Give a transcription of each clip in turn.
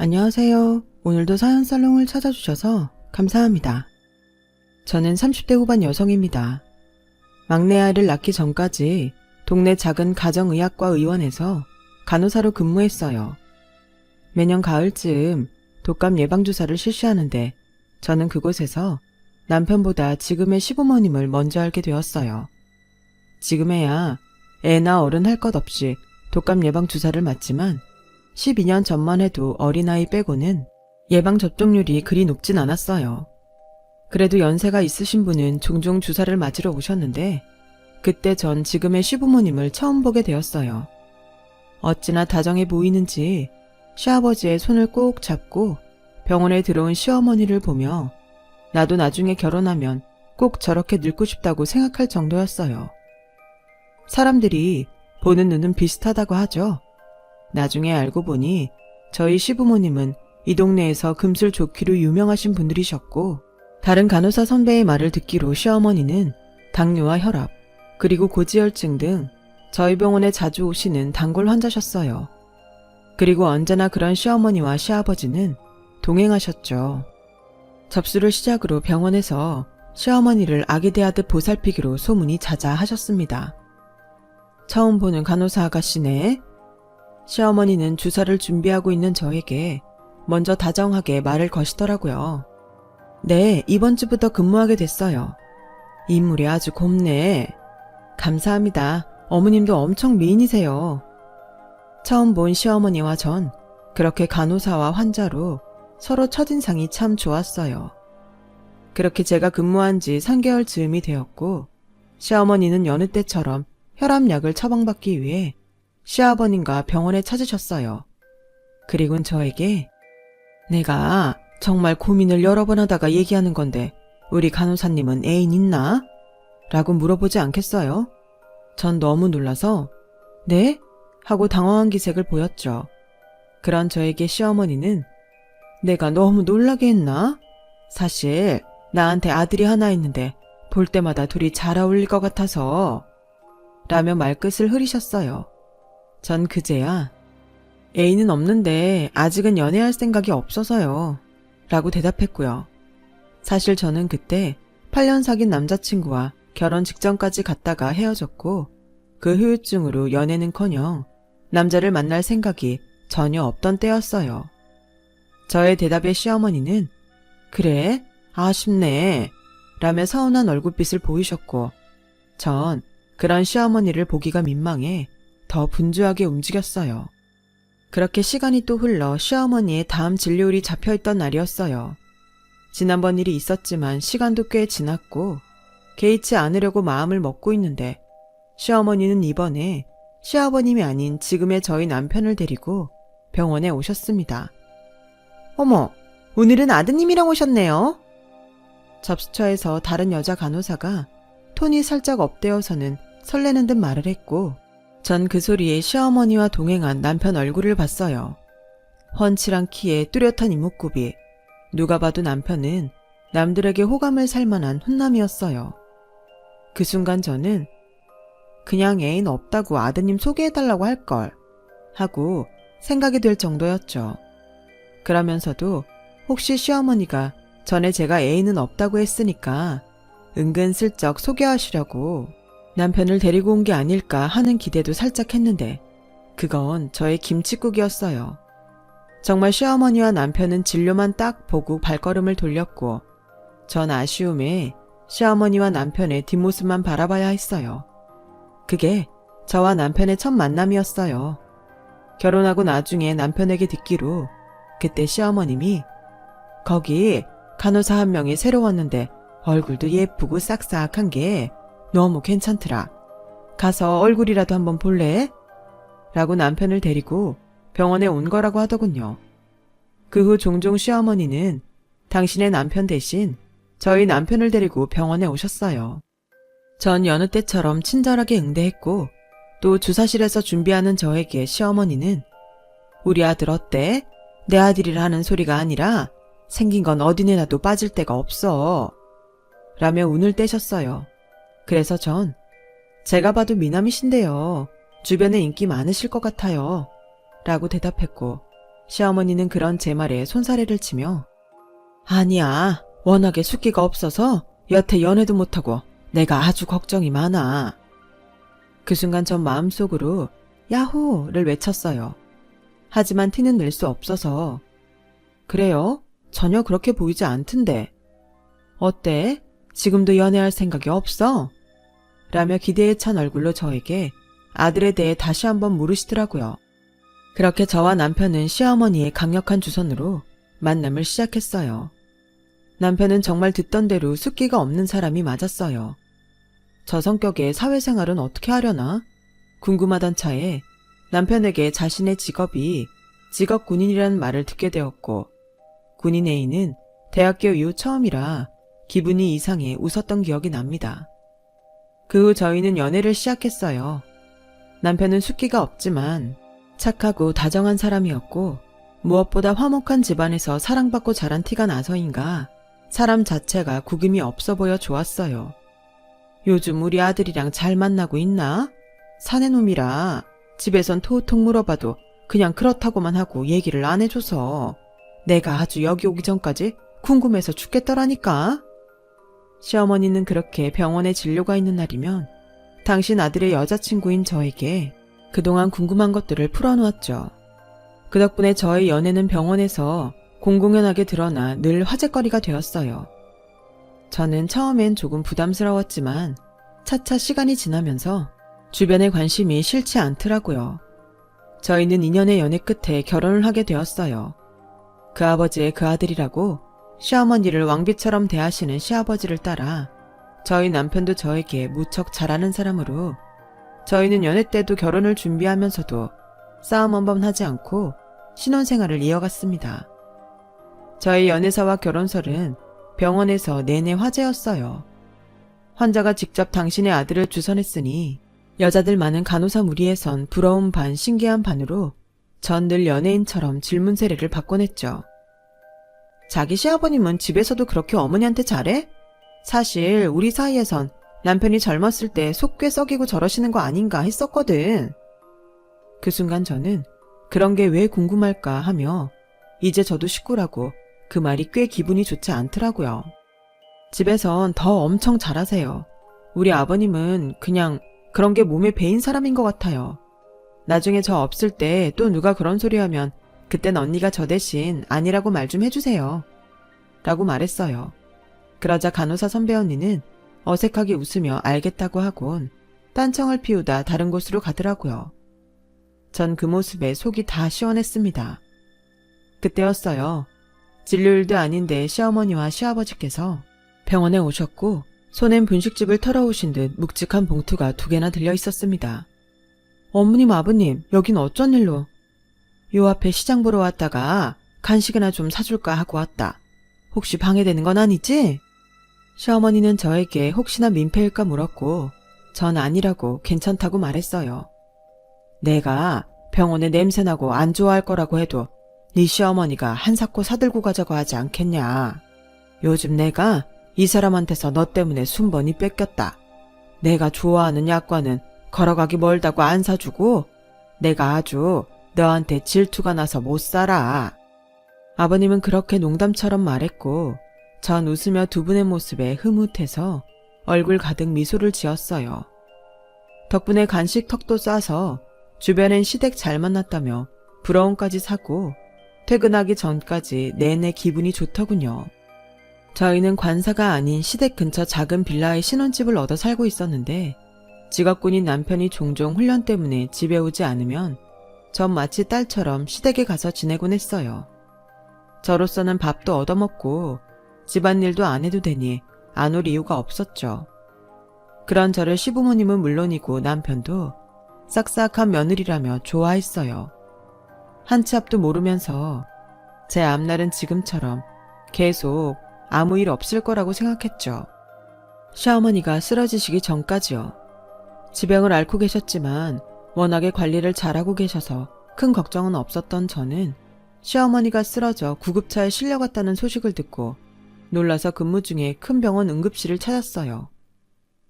안녕하세요. 오늘도 사연살롱을 찾아주셔서 감사합니다. 저는 30대 후반 여성입니다. 막내 아이를 낳기 전까지 동네 작은 가정의학과 의원에서 간호사로 근무했어요. 매년 가을쯤 독감 예방주사를 실시하는데 저는 그곳에서 남편보다 지금의 시부모님을 먼저 알게 되었어요. 지금에야 애나 어른 할 것 없이 독감 예방주사를 맞지만 12년 전만 해도 어린아이 빼고는 예방접종률이 그리 높진 않았어요. 그래도 연세가 있으신 분은 종종 주사를 맞으러 오셨는데 그때 전 지금의 시부모님을 처음 보게 되었어요. 어찌나 다정해 보이는지 시아버지의 손을 꼭 잡고 병원에 들어온 시어머니를 보며 나도 나중에 결혼하면 꼭 저렇게 늙고 싶다고 생각할 정도였어요. 사람들이 보는 눈은 비슷하다고 하죠. 나중에 알고 보니 저희 시부모님은 이 동네에서 금술 좋기로 유명하신 분들이셨고 다른 간호사 선배의 말을 듣기로 시어머니는 당뇨와 혈압 그리고 고지혈증 등 저희 병원에 자주 오시는 단골 환자셨어요. 그리고 언제나 그런 시어머니와 시아버지는 동행하셨죠. 접수를 시작으로 병원에서 시어머니를 아기 대하듯 보살피기로 소문이 자자하셨습니다. 처음 보는 간호사 아가씨네. 시어머니는 주사를 준비하고 있는 저에게 먼저 다정하게 말을 거시더라고요. 네, 이번 주부터 근무하게 됐어요. 인물이 아주 곱네. 감사합니다. 어머님도 엄청 미인이세요. 처음 본 시어머니와 전 그렇게 간호사와 환자로 서로 첫인상이 참 좋았어요. 그렇게 제가 근무한 지 3개월 즈음이 되었고 시어머니는 여느 때처럼 혈압약을 처방받기 위해 시아버님과 병원에 찾으셨어요. 그리곤 저에게 내가 정말 고민을 여러 번 하다가 얘기하는 건데 우리 간호사님은 애인 있나? 라고 물어보지 않겠어요? 전 너무 놀라서 네? 하고 당황한 기색을 보였죠. 그런 저에게 시어머니는 내가 너무 놀라게 했나? 사실 나한테 아들이 하나 있는데 볼 때마다 둘이 잘 어울릴 것 같아서 라며 말끝을 흐리셨어요. 전 그제야 애인은 없는데 아직은 연애할 생각이 없어서요 라고 대답했고요. 사실 저는 그때 8년 사귄 남자친구와 결혼 직전까지 갔다가 헤어졌고 그 후유증으로 연애는커녕 남자를 만날 생각이 전혀 없던 때였어요. 저의 대답에 시어머니는 그래? 아쉽네 라며 서운한 얼굴빛을 보이셨고 전 그런 시어머니를 보기가 민망해 더 분주하게 움직였어요. 그렇게 시간이 또 흘러 시어머니의 다음 진료일이 잡혀있던 날이었어요. 지난번 일이 있었지만 시간도 꽤 지났고 개의치 않으려고 마음을 먹고 있는데 시어머니는 이번에 시아버님이 아닌 지금의 저희 남편을 데리고 병원에 오셨습니다. 어머, 오늘은 아드님이랑 오셨네요. 접수처에서 다른 여자 간호사가 톤이 살짝 업되어서는 설레는 듯 말을 했고 전 그 소리에 시어머니와 동행한 남편 얼굴을 봤어요. 훤칠한 키에 뚜렷한 이목구비. 누가 봐도 남편은 남들에게 호감을 살 만한 훈남이었어요. 그 순간 저는 그냥 애인 없다고 아드님 소개해달라고 할걸 하고 생각이 들 정도였죠. 그러면서도 혹시 시어머니가 전에 제가 애인은 없다고 했으니까 은근슬쩍 소개하시려고 남편을 데리고 온 게 아닐까 하는 기대도 살짝 했는데 그건 저의 김칫국이었어요. 정말 시어머니와 남편은 진료만 딱 보고 발걸음을 돌렸고 전 아쉬움에 시어머니와 남편의 뒷모습만 바라봐야 했어요. 그게 저와 남편의 첫 만남이었어요. 결혼하고 나중에 남편에게 듣기로 그때 시어머님이 거기 간호사 한 명이 새로 왔는데 얼굴도 예쁘고 싹싹한 게 너무 괜찮더라. 가서 얼굴이라도 한번 볼래? 라고 남편을 데리고 병원에 온 거라고 하더군요. 그 후 종종 시어머니는 당신의 남편 대신 저희 남편을 데리고 병원에 오셨어요. 전 여느 때처럼 친절하게 응대했고 또 주사실에서 준비하는 저에게 시어머니는 우리 아들 어때? 내 아들이라 하는 소리가 아니라 생긴 건 어디 내놔도 빠질 데가 없어. 라며 운을 떼셨어요. 그래서 전 제가 봐도 미남이신데요. 주변에 인기 많으실 것 같아요. 라고 대답했고 시어머니는 그런 제 말에 손사래를 치며 아니야, 워낙에 숫기가 없어서 여태 연애도 못하고 내가 아주 걱정이 많아. 그 순간 전 마음속으로 야호를 외쳤어요. 하지만 티는 낼 수 없어서 그래요? 전혀 그렇게 보이지 않던데. 어때? 지금도 연애할 생각이 없어? 라며 기대에 찬 얼굴로 저에게 아들에 대해 다시 한번 물으시더라고요. 그렇게 저와 남편은 시어머니의 강력한 주선으로 만남을 시작했어요. 남편은 정말 듣던 대로 숫기가 없는 사람이 맞았어요. 저 성격에 사회생활은 어떻게 하려나? 궁금하던 차에 남편에게 자신의 직업이 직업 군인이라는 말을 듣게 되었고 군인 A는 대학교 이후 처음이라 기분이 이상해 웃었던 기억이 납니다. 그 후 저희는 연애를 시작했어요. 남편은 숫기가 없지만 착하고 다정한 사람이었고 무엇보다 화목한 집안에서 사랑받고 자란 티가 나서인가 사람 자체가 구김이 없어 보여 좋았어요. 요즘 우리 아들이랑 잘 만나고 있나? 사내놈이라 집에선 토우통 물어봐도 그냥 그렇다고만 하고 얘기를 안 해줘서 내가 아주 여기 오기 전까지 궁금해서 죽겠더라니까. 시어머니는 그렇게 병원에 진료가 있는 날이면 당신 아들의 여자친구인 저에게 그동안 궁금한 것들을 풀어놓았죠. 그 덕분에 저의 연애는 병원에서 공공연하게 드러나 늘 화제거리가 되었어요. 저는 처음엔 조금 부담스러웠지만 차차 시간이 지나면서 주변의 관심이 싫지 않더라고요. 저희는 2년의 연애 끝에 결혼을 하게 되었어요. 그 아버지의 그 아들이라고 시어머니를 왕비처럼 대하시는 시아버지를 따라 저희 남편도 저에게 무척 잘하는 사람으로 저희는 연애 때도 결혼을 준비하면서도 싸움 한 번 하지 않고 신혼생활을 이어갔습니다. 저희 연애사와 결혼설은 병원에서 내내 화제였어요. 환자가 직접 당신의 아들을 주선했으니 여자들 많은 간호사 무리에선 부러움 반 신기한 반으로 전 늘 연예인처럼 질문 세례를 받곤 했죠. 자기 시아버님은 집에서도 그렇게 어머니한테 잘해? 사실 우리 사이에선 남편이 젊었을 때 속 꽤 썩이고 저러시는 거 아닌가 했었거든. 그 순간 저는 그런 게 왜 궁금할까 하며 이제 저도 식구라고 그 말이 꽤 기분이 좋지 않더라고요. 집에선 더 엄청 잘하세요. 우리 아버님은 그냥 그런 게 몸에 배인 사람인 것 같아요. 나중에 저 없을 때 또 누가 그런 소리 하면 그땐 언니가 저 대신 아니라고 말 좀 해주세요. 라고 말했어요. 그러자 간호사 선배 언니는 어색하게 웃으며 알겠다고 하곤 딴청을 피우다 다른 곳으로 가더라고요. 전 그 모습에 속이 다 시원했습니다. 그때였어요. 진료일도 아닌데 시어머니와 시아버지께서 병원에 오셨고 손엔 분식집을 털어오신 듯 묵직한 봉투가 2개나 들려 있었습니다. 어머님 아버님 여긴 어쩐 일로? 요 앞에 시장 보러 왔다가 간식이나 좀 사줄까 하고 왔다. 혹시 방해되는 건 아니지? 시어머니는 저에게 혹시나 민폐일까 물었고 전 아니라고 괜찮다고 말했어요. 내가 병원에 냄새나고 안 좋아할 거라고 해도 네 시어머니가 한 사코 사들고 가자고 하지 않겠냐. 요즘 내가 이 사람한테서 너 때문에 순번이 뺏겼다. 내가 좋아하는 약과는 걸어가기 멀다고 안 사주고 내가 아주 너한테 질투가 나서 못 살아. 아버님은 그렇게 농담처럼 말했고 전 웃으며 두 분의 모습에 흐뭇해서 얼굴 가득 미소를 지었어요. 덕분에 간식 턱도 싸서 주변엔 시댁 잘 만났다며 부러움까지 사고 퇴근하기 전까지 내내 기분이 좋더군요. 저희는 관사가 아닌 시댁 근처 작은 빌라에 신혼집을 얻어 살고 있었는데 직업군인 남편이 종종 훈련 때문에 집에 오지 않으면 전 마치 딸처럼 시댁에 가서 지내곤 했어요. 저로서는 밥도 얻어먹고 집안일도 안 해도 되니 안 올 이유가 없었죠. 그런 저를 시부모님은 물론이고 남편도 싹싹한 며느리라며 좋아했어요. 한 치 앞도 모르면서 제 앞날은 지금처럼 계속 아무 일 없을 거라고 생각했죠. 시어머니가 쓰러지시기 전까지요. 지병을 앓고 계셨지만 워낙에 관리를 잘하고 계셔서 큰 걱정은 없었던 저는 시어머니가 쓰러져 구급차에 실려갔다는 소식을 듣고 놀라서 근무 중에 큰 병원 응급실을 찾았어요.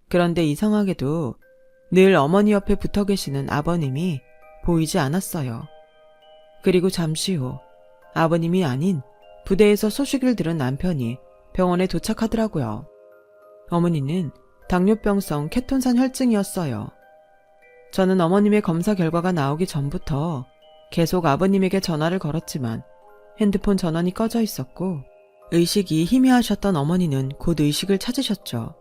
그런데 이상하게도 늘 어머니 옆에 붙어 계시는 아버님이 보이지 않았어요. 그리고 잠시 후 아버님이 아닌 부대에서 소식을 들은 남편이 병원에 도착하더라고요. 어머니는 당뇨병성 케톤산 혈증이었어요. 저는 어머님의 검사 결과가 나오기 전부터 계속 아버님에게 전화를 걸었지만 핸드폰 전원이 꺼져 있었고 의식이 희미하셨던 어머니는 곧 의식을 찾으셨죠.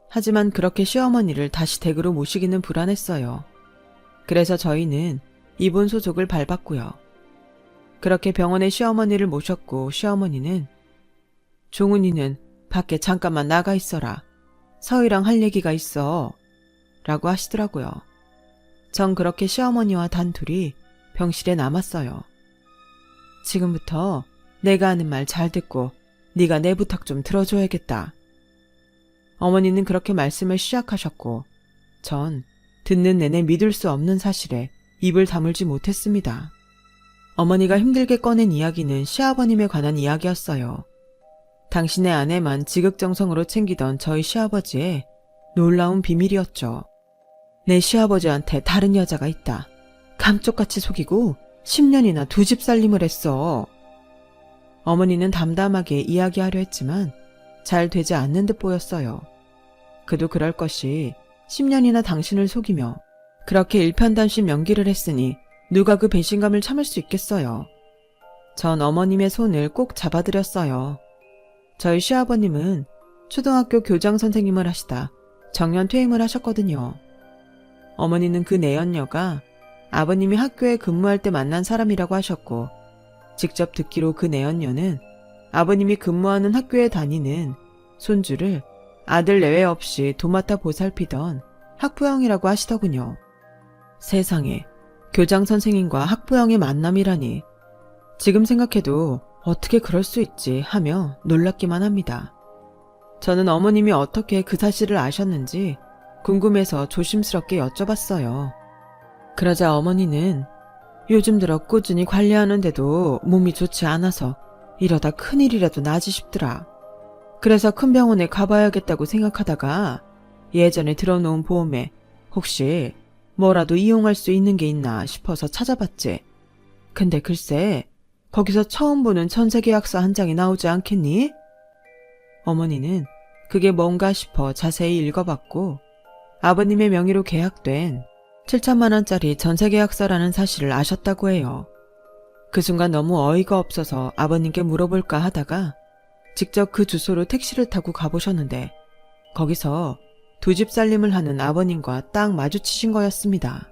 하지만 그렇게 시어머니를 다시 댁으로 모시기는 불안했어요. 그래서 저희는 입원 소속을 밟았고요. 그렇게 병원에 시어머니를 모셨고 시어머니는 종훈이는 밖에 잠깐만 나가 있어라. 서희랑 할 얘기가 있어. 라고 하시더라고요. 전 그렇게 시어머니와 단둘이 병실에 남았어요. 지금부터 내가 하는 말 잘 듣고 네가 내 부탁 좀 들어줘야겠다. 어머니는 그렇게 말씀을 시작하셨고 전 듣는 내내 믿을 수 없는 사실에 입을 다물지 못했습니다. 어머니가 힘들게 꺼낸 이야기는 시아버님에 관한 이야기였어요. 당신의 아내만 지극정성으로 챙기던 저희 시아버지의 놀라운 비밀이었죠. 내 시아버지한테 다른 여자가 있다. 감쪽같이 속이고 10년이나 두 집 살림을 했어. 어머니는 담담하게 이야기하려 했지만 잘 되지 않는 듯 보였어요. 그도 그럴 것이 10년이나 당신을 속이며 그렇게 일편단심 연기를 했으니 누가 그 배신감을 참을 수 있겠어요. 전 어머님의 손을 꼭 잡아드렸어요. 저희 시아버님은 초등학교 교장 선생님을 하시다 정년 퇴임을 하셨거든요. 어머니는 그 내연녀가 아버님이 학교에 근무할 때 만난 사람이라고 하셨고 직접 듣기로 그 내연녀는 아버님이 근무하는 학교에 다니는 손주를 아들 내외 없이 도맡아 보살피던 학부형이라고 하시더군요. 세상에 교장 선생님과 학부형의 만남이라니 지금 생각해도 어떻게 그럴 수 있지 하며 놀랍기만 합니다. 저는 어머님이 어떻게 그 사실을 아셨는지 궁금해서 조심스럽게 여쭤봤어요. 그러자 어머니는 요즘 들어 꾸준히 관리하는데도 몸이 좋지 않아서 이러다 큰일이라도 나지 싶더라. 그래서 큰 병원에 가봐야겠다고 생각하다가 예전에 들어놓은 보험에 혹시 뭐라도 이용할 수 있는 게 있나 싶어서 찾아봤지. 근데 글쎄 거기서 처음 보는 전세계약서 한 장이 나오지 않겠니? 어머니는 그게 뭔가 싶어 자세히 읽어봤고 아버님의 명의로 계약된 7천만 원짜리 전세계약서라는 사실을 아셨다고 해요. 그 순간 너무 어이가 없어서 아버님께 물어볼까 하다가 직접 그 주소로 택시를 타고 가보셨는데 거기서 두 집 살림을 하는 아버님과 딱 마주치신 거였습니다.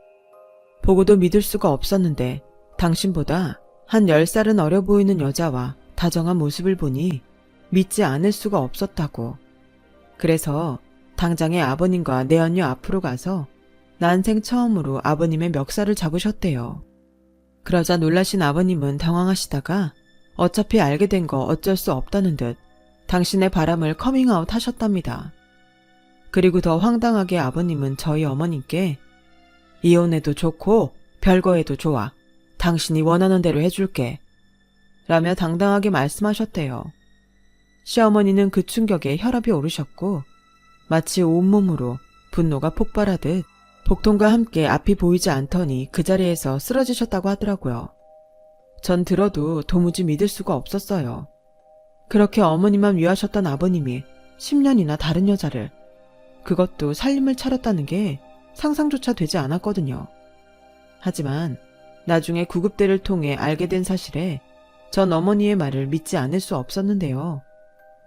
보고도 믿을 수가 없었는데 당신보다 한 10살은 어려 보이는 여자와 다정한 모습을 보니 믿지 않을 수가 없었다고. 그래서 당장에 아버님과 내연녀 앞으로 가서 난생 처음으로 아버님의 멱살을 잡으셨대요. 그러자 놀라신 아버님은 당황하시다가 어차피 알게 된 거 어쩔 수 없다는 듯 당신의 바람을 커밍아웃 하셨답니다. 그리고 더 황당하게 아버님은 저희 어머님께 이혼해도 좋고 별거해도 좋아. 당신이 원하는 대로 해줄게. 라며 당당하게 말씀하셨대요. 시어머니는 그 충격에 혈압이 오르셨고 마치 온몸으로 분노가 폭발하듯 복통과 함께 앞이 보이지 않더니 그 자리에서 쓰러지셨다고 하더라고요. 전 들어도 도무지 믿을 수가 없었어요. 그렇게 어머니만 위하셨던 아버님이 10년이나 다른 여자를, 그것도 살림을 차렸다는 게 상상조차 되지 않았거든요. 하지만 나중에 구급대를 통해 알게 된 사실에 전 어머니의 말을 믿지 않을 수 없었는데요.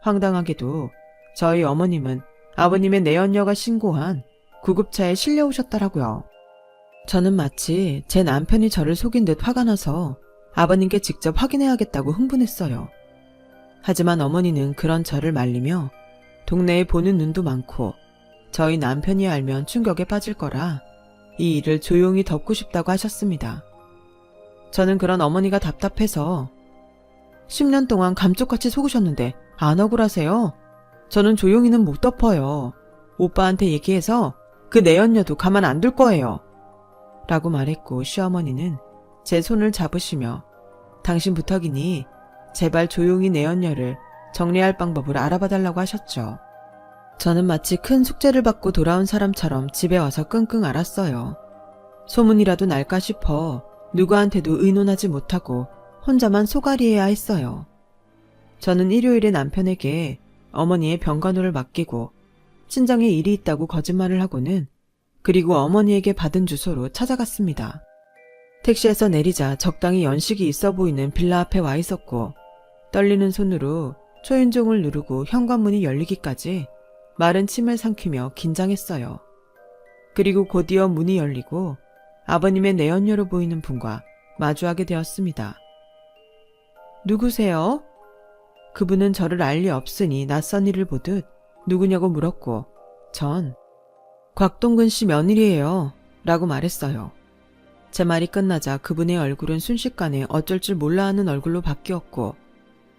황당하게도 저희 어머님은 아버님의 내연녀가 신고한 구급차에 실려오셨더라고요. 저는 마치 제 남편이 저를 속인 듯 화가 나서 아버님께 직접 확인해야겠다고 흥분했어요. 하지만 어머니는 그런 저를 말리며 동네에 보는 눈도 많고 저희 남편이 알면 충격에 빠질 거라 이 일을 조용히 덮고 싶다고 하셨습니다. 저는 그런 어머니가 답답해서 10년 동안 감쪽같이 속으셨는데 안 억울하세요? 저는 조용히는 못 덮어요. 오빠한테 얘기해서 그 내연녀도 가만 안 둘 거예요. 라고 말했고 시어머니는 제 손을 잡으시며 당신 부탁이니 제발 조용히 내연녀를 정리할 방법을 알아봐달라고 하셨죠. 저는 마치 큰 숙제를 받고 돌아온 사람처럼 집에 와서 끙끙 앓았어요. 소문이라도 날까 싶어 누구한테도 의논하지 못하고 혼자만 소갈이해야 했어요. 저는 일요일에 남편에게 어머니의 병간호를 맡기고 친정에 일이 있다고 거짓말을 하고는 그리고 어머니에게 받은 주소로 찾아갔습니다. 택시에서 내리자 적당히 연식이 있어 보이는 빌라 앞에 와 있었고 떨리는 손으로 초인종을 누르고 현관문이 열리기까지 마른 침을 삼키며 긴장했어요. 그리고 곧이어 문이 열리고 아버님의 내연녀로 보이는 분과 마주하게 되었습니다. 누구세요? 그분은 저를 알 리 없으니 낯선 이를 보듯 누구냐고 물었고 전 곽동근 씨 며느리예요 라고 말했어요. 제 말이 끝나자 그분의 얼굴은 순식간에 어쩔 줄 몰라 하는 얼굴로 바뀌었고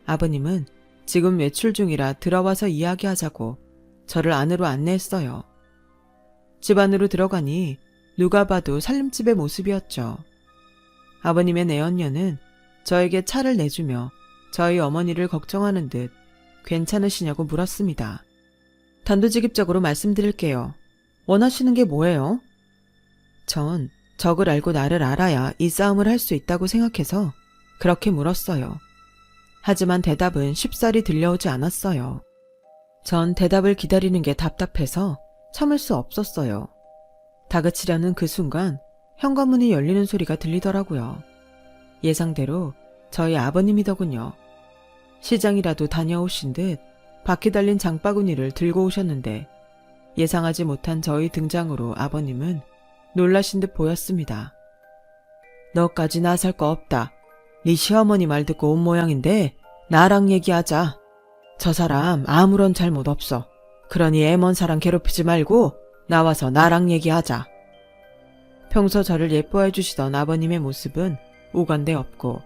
아버님은 지금 외출 중이라 들어와서 이야기하자고 저를 안으로 안내했어요. 집 안으로 들어가니 누가 봐도 살림집의 모습이었죠. 아버님의 내연녀는 저에게 차를 내주며 저희 어머니를 걱정하는 듯 괜찮으시냐고 물었습니다. 단도직입적으로 말씀드릴게요. 원하시는 게 뭐예요? 전 적을 알고 나를 알아야 이 싸움을 할 수 있다고 생각해서 그렇게 물었어요. 하지만 대답은 쉽사리 들려오지 않았어요. 전 대답을 기다리는 게 답답해서 참을 수 없었어요. 다그치려는 그 순간 현관문이 열리는 소리가 들리더라고요. 예상대로 저희 아버님이더군요. 시장이라도 다녀오신 듯 바퀴 달린 장바구니를 들고 오셨는데 예상하지 못한 저희 등장으로 아버님은 놀라신 듯 보였습니다. 너까지 나설 거 없다. 네 시어머니 말 듣고 온 모양인데 나랑 얘기하자. 저 사람 아무런 잘못 없어. 그러니 애먼 사람 괴롭히지 말고 나와서 나랑 얘기하자. 평소 저를 예뻐해 주시던 아버님의 모습은 오간데 없고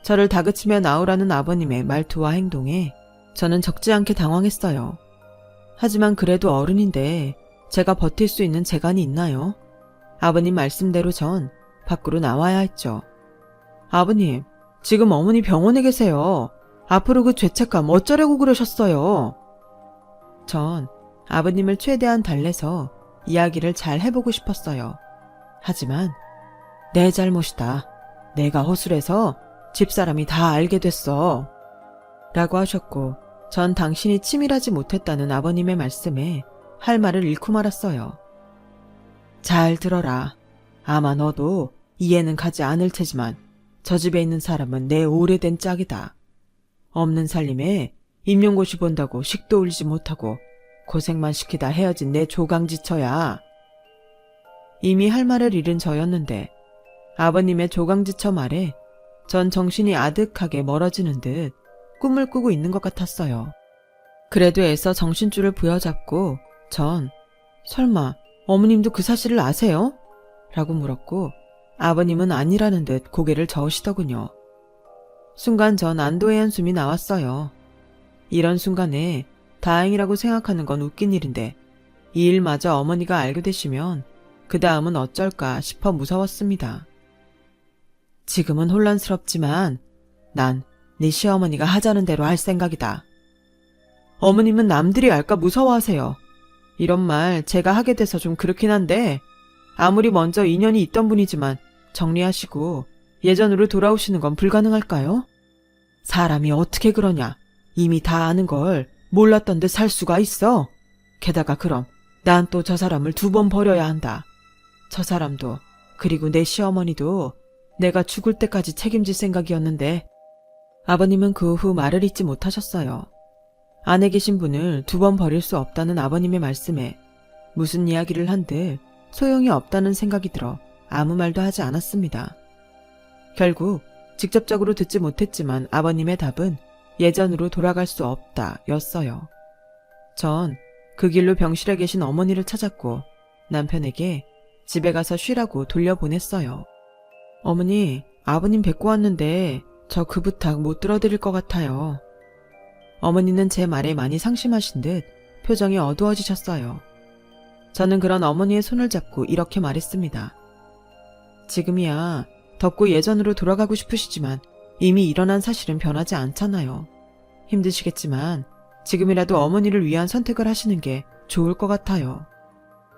저를 다그치며 나오라는 아버님의 말투와 행동에 저는 적지 않게 당황했어요. 하지만 그래도 어른인데 제가 버틸 수 있는 재간이 있나요? 아버님 말씀대로 전 밖으로 나와야 했죠. 아버님, 지금 어머니 병원에 계세요. 앞으로 그 죄책감 어쩌려고 그러셨어요? 전 아버님을 최대한 달래서 이야기를 잘 해보고 싶었어요. 하지만 내 잘못이다. 내가 허술해서 집사람이 다 알게 됐어. 라고 하셨고 전 당신이 치밀하지 못했다는 아버님의 말씀에 할 말을 잃고 말았어요. 잘 들어라. 아마 너도 이해는 가지 않을 테지만 저 집에 있는 사람은 내 오래된 짝이다. 없는 살림에 임용고시 본다고 식도 올리지 못하고 고생만 시키다 헤어진 내 조강지처야. 이미 할 말을 잃은 저였는데 아버님의 조강지처 말에 전 정신이 아득하게 멀어지는 듯 꿈을 꾸고 있는 것 같았어요. 그래도 애써 정신줄을 부여잡고 전 설마 어머님도 그 사실을 아세요? 라고 물었고 아버님은 아니라는 듯 고개를 저으시더군요. 순간 전 안도의 한숨이 나왔어요. 이런 순간에 다행이라고 생각하는 건 웃긴 일인데 이 일마저 어머니가 알게 되시면 그 다음은 어쩔까 싶어 무서웠습니다. 지금은 혼란스럽지만 난 네 시어머니가 하자는 대로 할 생각이다. 어머님은 남들이 알까 무서워하세요. 이런 말 제가 하게 돼서 좀 그렇긴 한데 아무리 먼저 인연이 있던 분이지만 정리하시고 예전으로 돌아오시는 건 불가능할까요? 사람이 어떻게 그러냐. 이미 다 아는 걸 몰랐던 듯 살 수가 있어. 게다가 그럼 난 또 저 사람을 2번 버려야 한다. 저 사람도 그리고 내 시어머니도 내가 죽을 때까지 책임질 생각이었는데 아버님은 그 후 말을 잇지 못하셨어요. 안에 계신 분을 2번 버릴 수 없다는 아버님의 말씀에 무슨 이야기를 한들 소용이 없다는 생각이 들어 아무 말도 하지 않았습니다. 결국 직접적으로 듣지 못했지만 아버님의 답은 예전으로 돌아갈 수 없다 였어요. 전 그 길로 병실에 계신 어머니를 찾았고 남편에게 집에 가서 쉬라고 돌려보냈어요. 어머니, 아버님 뵙고 왔는데 저 그 부탁 못 들어드릴 것 같아요. 어머니는 제 말에 많이 상심하신 듯 표정이 어두워지셨어요. 저는 그런 어머니의 손을 잡고 이렇게 말했습니다. 지금이야 덥고 예전으로 돌아가고 싶으시지만 이미 일어난 사실은 변하지 않잖아요. 힘드시겠지만 지금이라도 어머니를 위한 선택을 하시는 게 좋을 것 같아요.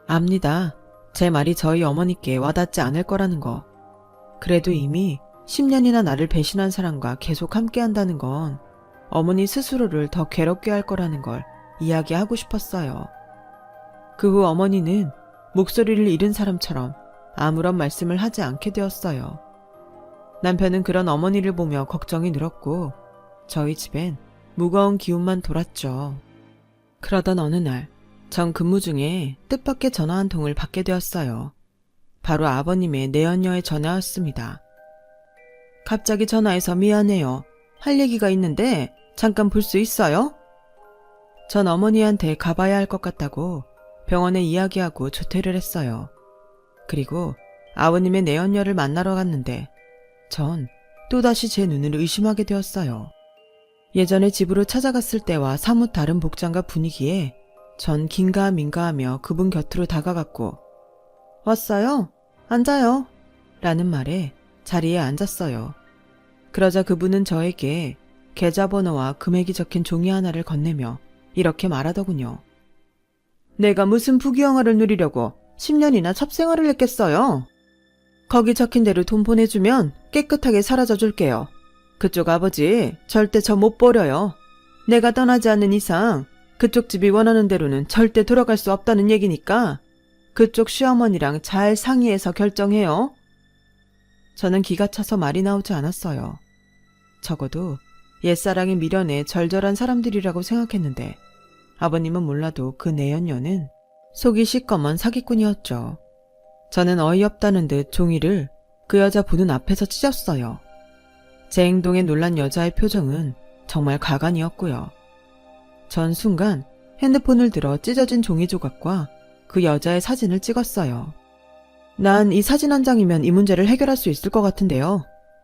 압니다. 제 말이 저희 어머니께 와닿지 않을 거라는 거. 그래도 이미 10년이나 나를 배신한 사람과 계속 함께 한다는 건 어머니 스스로를 더 괴롭게 할 거라는 걸 이야기하고 싶었어요. 그 후 어머니는 목소리를 잃은 사람처럼 아무런 말씀을 하지 않게 되었어요. 남편은 그런 어머니를 보며 걱정이 늘었고 저희 집엔 무거운 기운만 돌았죠. 그러던 어느 날, 전 근무 중에 뜻밖의 전화 한 통을 받게 되었어요. 바로 아버님의 내연녀의 전화였습니다. 갑자기 전화해서 미안해요. 할 얘기가 있는데 잠깐 볼 수 있어요? 전 어머니한테 가봐야 할 것 같다고 병원에 이야기하고 조퇴를 했어요. 그리고 아버님의 내연녀를 만나러 갔는데 전 또다시 제 눈을 의심하게 되었어요. 예전에 집으로 찾아갔을 때와 사뭇 다른 복장과 분위기에 전 긴가민가하며 그분 곁으로 다가갔고 왔어요? 앉아요. 라는 말에 자리에 앉았어요. 그러자 그분은 저에게 계좌번호와 금액이 적힌 종이 하나를 건네며 이렇게 말하더군요. 내가 무슨 부귀영화를 누리려고 10년이나 첩생활을 했겠어요? 거기 적힌 대로 돈 보내주면 깨끗하게 사라져 줄게요. 그쪽 아버지 절대 저 못 버려요. 내가 떠나지 않는 이상 그쪽 집이 원하는 대로는 절대 돌아갈 수 없다는 얘기니까 그쪽 시어머니랑 잘 상의해서 결정해요. 저는 기가 차서 말이 나오지 않았어요. 적어도 옛사랑에 미련에 절절한 사람들이라고 생각했는데 아버님은 몰라도 그 내연녀는 속이 시꺼먼 사기꾼이었죠. 저는 어이없다는 듯 종이를 그 여자 보는 앞에서 찢었어요. 제 행동에 놀란 여자의 표정은 정말 가관이었고요. 전 순간 핸드폰을 들어 찢어진 종이 조각과 그 여자의 사진을 찍었어요. 난 이 사진 한 장이면 이 문제를 해결할 수 있을 것 같은데요.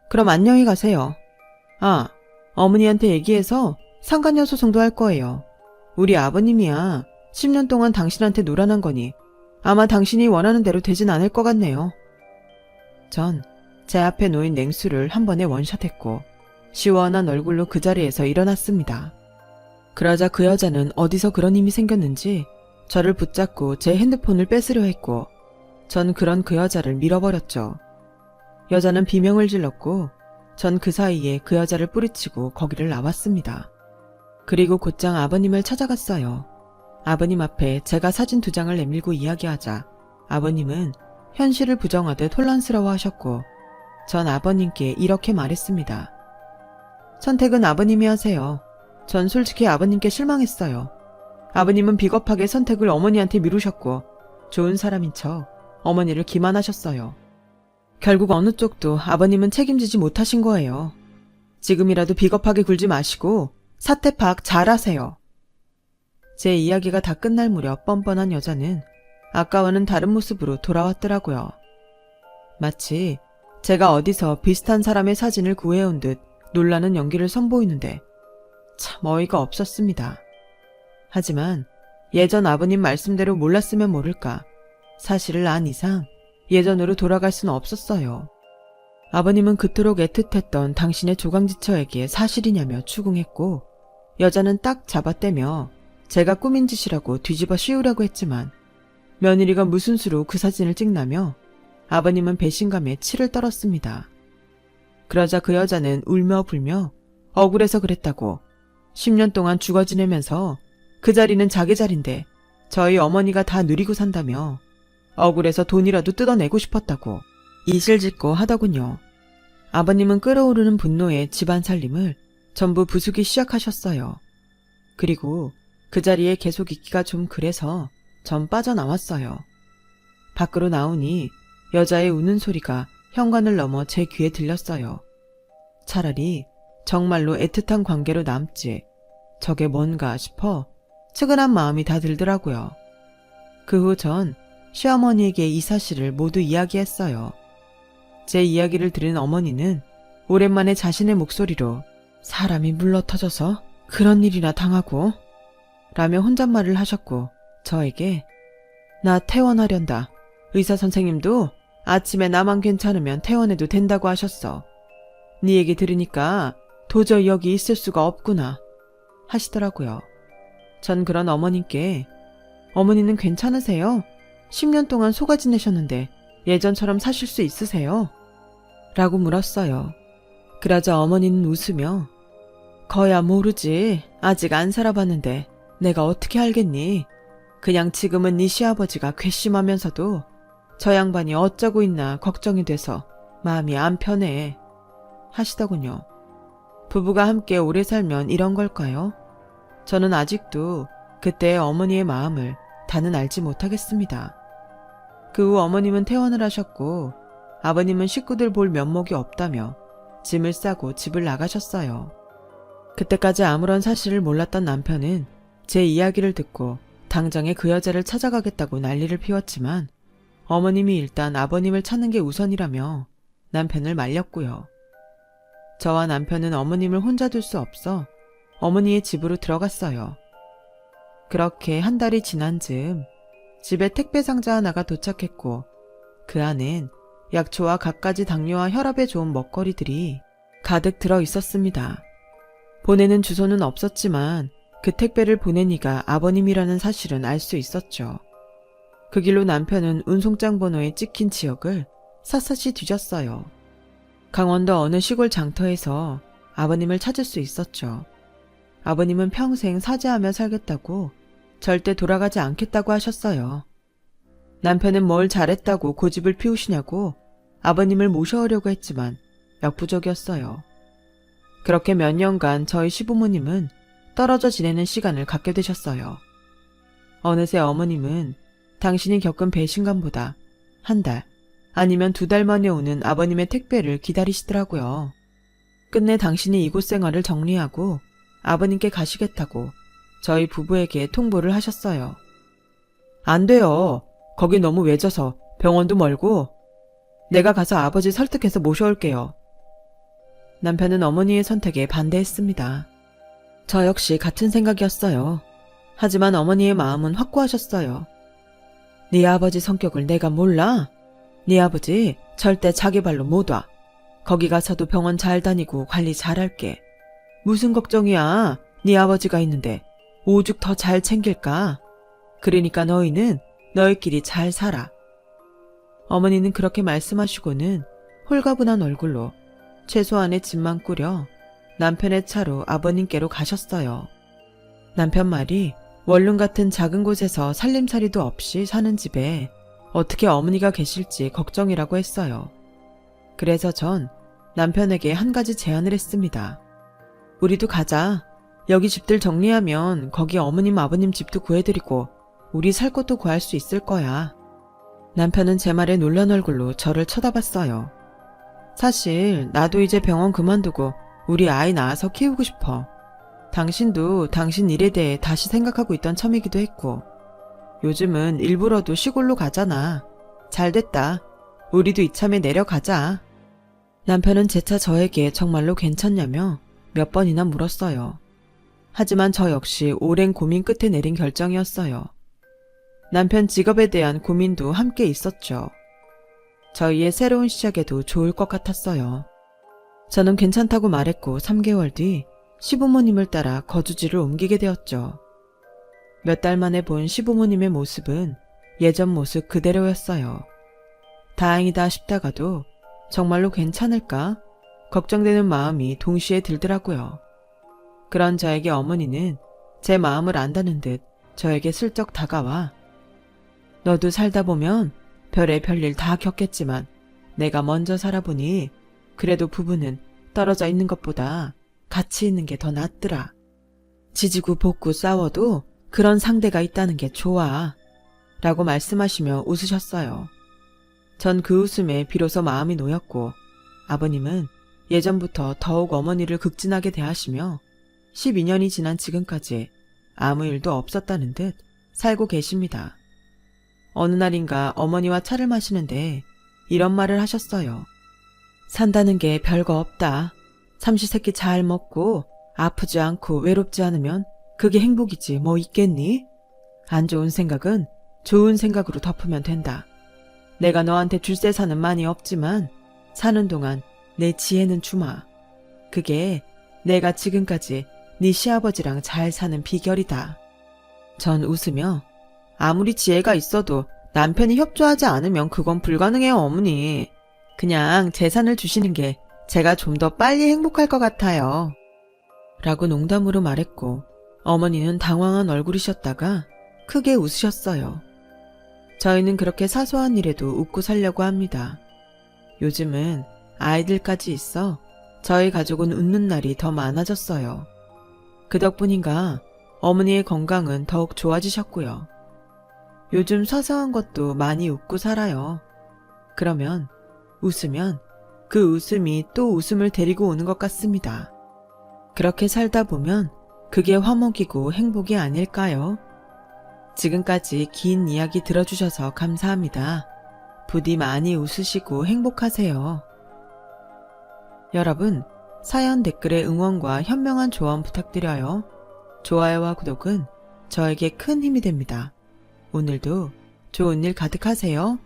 그럼 안녕히 가세요. 아, 어머니한테 얘기해서 상간녀 소송도 할 거예요. 우리 아버님이야 10년 동안 당신한테 노란한 거니 아마 당신이 원하는 대로 되진 않을 것 같네요. 전 제 앞에 놓인 냉수를 한 번에 원샷했고 시원한 얼굴로 그 자리에서 일어났습니다. 그러자 그 여자는 어디서 그런 힘이 생겼는지 저를 붙잡고 제 핸드폰을 뺏으려 했고 전 그런 그 여자를 밀어버렸죠. 여자는 비명을 질렀고 전 그 사이에 그 여자를 뿌리치고 거기를 나왔습니다. 그리고 곧장 아버님을 찾아갔어요. 아버님 앞에 제가 사진 2장을 내밀고 이야기하자 아버님은 현실을 부정하듯 혼란스러워하셨고 전 아버님께 이렇게 말했습니다. 선택은 아버님이 하세요. 전 솔직히 아버님께 실망했어요. 아버님은 비겁하게 선택을 어머니한테 미루셨고 좋은 사람인 척 어머니를 기만하셨어요. 결국 어느 쪽도 아버님은 책임지지 못하신 거예요. 지금이라도 비겁하게 굴지 마시고 사태 파악 잘하세요. 제 이야기가 다 끝날 무렵 뻔뻔한 여자는 아까와는 다른 모습으로 돌아왔더라고요. 마치 제가 어디서 비슷한 사람의 사진을 구해온 듯 놀라는 연기를 선보이는데 참 어이가 없었습니다. 하지만 예전 아버님 말씀대로 몰랐으면 모를까 사실을 안 이상 예전으로 돌아갈 수는 없었어요. 아버님은 그토록 애틋했던 당신의 조강지처에게 사실이냐며 추궁했고 여자는 딱 잡아떼며 제가 꾸민 짓이라고 뒤집어 씌우려고 했지만 며느리가 무슨 수로 그 사진을 찍나며 아버님은 배신감에 치를 떨었습니다. 그러자 그 여자는 울며 불며 억울해서 그랬다고 10년 동안 죽어 지내면서 그 자리는 자기 자리인데 저희 어머니가 다 누리고 산다며 억울해서 돈이라도 뜯어내고 싶었다고 이실짓고 하더군요. 아버님은 끓어오르는 분노에 집안 살림을 전부 부수기 시작하셨어요. 그리고 그 자리에 계속 있기가 좀 그래서 전 빠져나왔어요. 밖으로 나오니 여자의 우는 소리가 현관을 넘어 제 귀에 들렸어요. 차라리 정말로 애틋한 관계로 남지 저게 뭔가 싶어 측은한 마음이 다 들더라고요. 그 후 전 시어머니에게 이 사실을 모두 이야기했어요. 제 이야기를 들은 어머니는 오랜만에 자신의 목소리로 사람이 물러터져서 그런 일이나 당하고 라며 혼잣말을 하셨고 저에게 나 퇴원하련다. 의사 선생님도 아침에 나만 괜찮으면 퇴원해도 된다고 하셨어. 네 얘기 들으니까 도저히 여기 있을 수가 없구나 하시더라고요. 전 그런 어머님께 어머니는 괜찮으세요? 10년 동안 속아 지내셨는데 예전처럼 사실 수 있으세요? 라고 물었어요. 그러자 어머니는 웃으며 거야 모르지. 아직 안 살아봤는데 내가 어떻게 알겠니? 그냥 지금은 네 시아버지가 괘씸하면서도 저 양반이 어쩌고 있나 걱정이 돼서 마음이 안 편해 하시더군요. 부부가 함께 오래 살면 이런 걸까요? 저는 아직도 그때의 어머니의 마음을 다는 알지 못하겠습니다. 그 후 어머님은 퇴원을 하셨고 아버님은 식구들 볼 면목이 없다며 짐을 싸고 집을 나가셨어요. 그때까지 아무런 사실을 몰랐던 남편은 제 이야기를 듣고 당장에 그 여자를 찾아가겠다고 난리를 피웠지만 어머님이 일단 아버님을 찾는 게 우선이라며 남편을 말렸고요. 저와 남편은 어머님을 혼자 둘 수 없어 어머니의 집으로 들어갔어요. 그렇게 한 달이 지난 즈음 집에 택배 상자 하나가 도착했고 그 안엔 약초와 갖가지 당뇨와 혈압에 좋은 먹거리들이 가득 들어 있었습니다. 보내는 주소는 없었지만 그 택배를 보낸 이가 아버님이라는 사실은 알 수 있었죠. 그 길로 남편은 운송장 번호에 찍힌 지역을 샅샅이 뒤졌어요. 강원도 어느 시골 장터에서 아버님을 찾을 수 있었죠. 아버님은 평생 사죄하며 살겠다고 절대 돌아가지 않겠다고 하셨어요. 남편은 뭘 잘했다고 고집을 피우시냐고 아버님을 모셔오려고 했지만 역부족이었어요. 그렇게 몇 년간 저희 시부모님은 떨어져 지내는 시간을 갖게 되셨어요. 어느새 어머님은 당신이 겪은 배신감보다 한 달 아니면 2달 만에 오는 아버님의 택배를 기다리시더라고요. 끝내 당신이 이곳 생활을 정리하고 아버님께 가시겠다고 저희 부부에게 통보를 하셨어요. 안 돼요. 거기 너무 외져서 병원도 멀고 내가 가서 아버지 설득해서 모셔올게요. 남편은 어머니의 선택에 반대했습니다. 저 역시 같은 생각이었어요. 하지만 어머니의 마음은 확고하셨어요. 네 아버지 성격을 내가 몰라? 네 아버지 절대 자기 발로 못 와. 거기 가서도 병원 잘 다니고 관리 잘할게. 무슨 걱정이야. 네 아버지가 있는데 오죽 더 잘 챙길까? 그러니까 너희는 너희끼리 잘 살아. 어머니는 그렇게 말씀하시고는 홀가분한 얼굴로 최소한의 짐만 꾸려 남편의 차로 아버님께로 가셨어요. 남편 말이 원룸 같은 작은 곳에서 살림살이도 없이 사는 집에 어떻게 어머니가 계실지 걱정이라고 했어요. 그래서 전 남편에게 한 가지 제안을 했습니다. 우리도 가자. 여기 집들 정리하면 거기 어머님 아버님 집도 구해드리고 우리 살 곳도 구할 수 있을 거야. 남편은 제 말에 놀란 얼굴로 저를 쳐다봤어요. 사실 나도 이제 병원 그만두고 우리 아이 낳아서 키우고 싶어. 당신도 당신 일에 대해 다시 생각하고 있던 참이기도 했고 요즘은 일부러도 시골로 가잖아. 잘됐다. 우리도 이참에 내려가자. 남편은 재차 저에게 정말로 괜찮냐며 몇 번이나 물었어요. 하지만 저 역시 오랜 고민 끝에 내린 결정이었어요. 남편 직업에 대한 고민도 함께 있었죠. 저희의 새로운 시작에도 좋을 것 같았어요. 저는 괜찮다고 말했고 3개월 뒤 시부모님을 따라 거주지를 옮기게 되었죠. 몇 달 만에 본 시부모님의 모습은 예전 모습 그대로였어요. 다행이다 싶다가도 정말로 괜찮을까? 걱정되는 마음이 동시에 들더라고요. 그런 저에게 어머니는 제 마음을 안다는 듯 저에게 슬쩍 다가와 너도 살다 보면 별의 별일 다 겪겠지만 내가 먼저 살아보니 그래도 부부는 떨어져 있는 것보다 같이 있는 게 더 낫더라. 지지고 볶고 싸워도 그런 상대가 있다는 게 좋아. 라고 말씀하시며 웃으셨어요. 전 그 웃음에 비로소 마음이 놓였고 아버님은 예전부터 더욱 어머니를 극진하게 대하시며 12년이 지난 지금까지 아무 일도 없었다는 듯 살고 계십니다. 어느 날인가 어머니와 차를 마시는데 이런 말을 하셨어요. 산다는 게 별거 없다. 삼시세끼 잘 먹고 아프지 않고 외롭지 않으면 그게 행복이지 뭐 있겠니? 안 좋은 생각은 좋은 생각으로 덮으면 된다. 내가 너한테 줄세사는 많이 없지만 사는 동안 내 지혜는 주마. 그게 내가 지금까지 네 시아버지랑 잘 사는 비결이다. 전 웃으며 아무리 지혜가 있어도 남편이 협조하지 않으면 그건 불가능해요, 어머니. 그냥 재산을 주시는 게 제가 좀 더 빨리 행복할 것 같아요. 라고 농담으로 말했고 어머니는 당황한 얼굴이셨다가 크게 웃으셨어요. 저희는 그렇게 사소한 일에도 웃고 살려고 합니다. 요즘은 아이들까지 있어 저희 가족은 웃는 날이 더 많아졌어요. 그 덕분인가 어머니의 건강은 더욱 좋아지셨고요. 요즘 사소한 것도 많이 웃고 살아요. 그러면 웃으면 그 웃음이 또 웃음을 데리고 오는 것 같습니다. 그렇게 살다 보면 그게 화목이고 행복이 아닐까요? 지금까지 긴 이야기 들어주셔서 감사합니다. 부디 많이 웃으시고 행복하세요. 여러분, 사연 댓글에 응원과 현명한 조언 부탁드려요. 좋아요와 구독은 저에게 큰 힘이 됩니다. 오늘도 좋은 일 가득하세요.